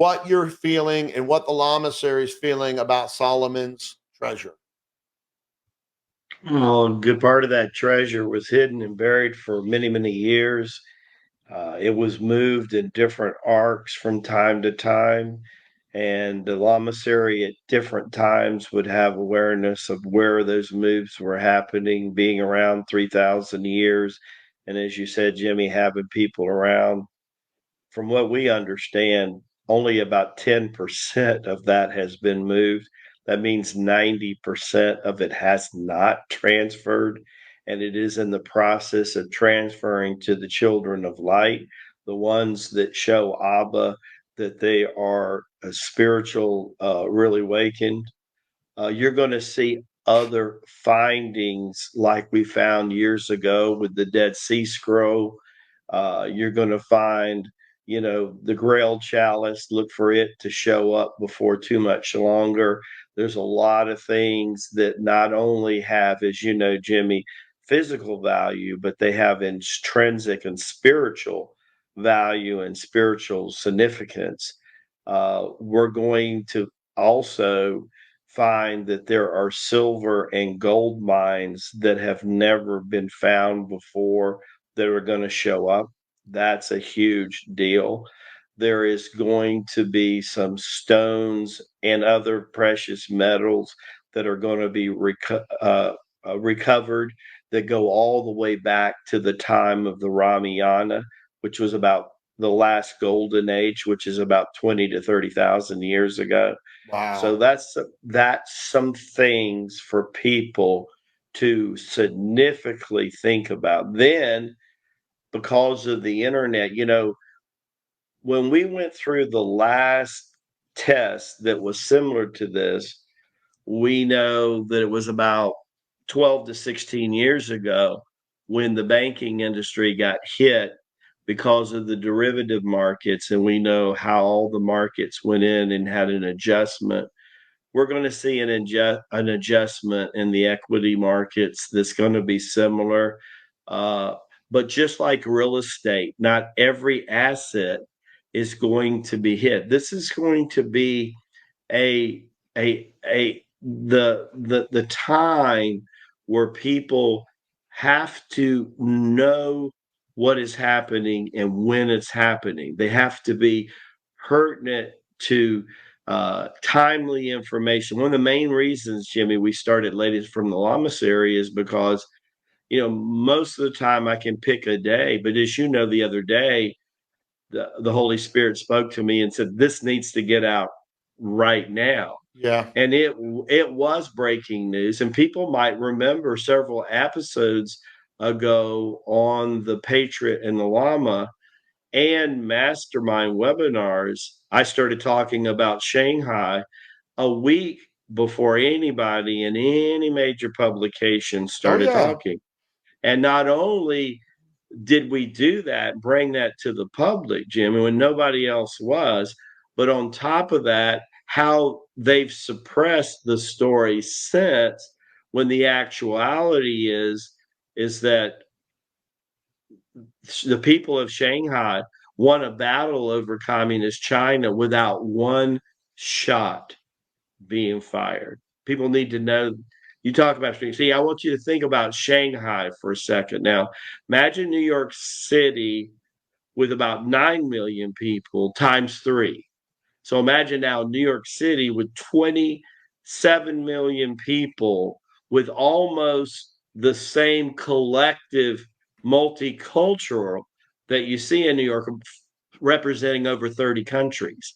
what you're feeling and what the Lamasery is feeling about Solomon's treasure. Well, a good part of that treasure was hidden and buried for many, many years. It was moved in different arcs from time to time, and the Lamasery at different times would have awareness of where those moves were happening, being around 3,000 years. And as you said, Jimmy, having people around. From what we understand, only about 10% of that has been moved. That means 90% of it has not transferred, and it is in the process of transferring to the children of light, the ones that show Abba that they are a spiritual, really awakened. You're going to see other findings like we found years ago with the Dead Sea Scroll. You're going to find, the Grail Chalice. Look for it to show up before too much longer. There's a lot of things that not only have, as you know, Jimmy, physical value, but they have intrinsic and spiritual value and spiritual significance. We're going to also find that there are silver and gold mines that have never been found before that are going to show up. That's a huge deal. There is going to be some stones and other precious metals that are going to be recovered that go all the way back to the time of the Ramayana, which was about the last golden age, which is about 20 to 30,000 years ago. So Wow. that's some things for people to significantly think about. Then, because of the internet, when we went through the last test that was similar to this, we know that it was about 12 to 16 years ago when the banking industry got hit because of the derivative markets, and we know how all the markets went in and had an adjustment. We're going to see an adjustment in the equity markets that's going to be similar. Uh, but just like real estate, not every asset is going to be hit. This is going to be a the time where people have to know what is happening and when it's happening. They have to be pertinent to timely information. One of the main reasons, Jimmy, we started Ladies from the Lamasery is because, most of the time I can pick a day, but as you know, the other day, the Holy Spirit spoke to me and said, this needs to get out right now. Yeah. And it was breaking news. And people might remember several episodes ago on the Patriot and the Llama and mastermind webinars, I started talking about Shanghai a week before anybody in any major publication Oh, started yeah. talking. And not only did we do that, bring that to the public, Jimmy, when nobody else was, but on top of that, how they've suppressed the story since, when the actuality is that the people of Shanghai won a battle over communist China without one shot being fired. People need to know. You talk about, see, I want you to think about Shanghai for a second. Now, imagine New York City with about 9 million people times three. So imagine now New York City with 27 million people with almost the same collective multicultural that you see in New York, representing over 30 countries.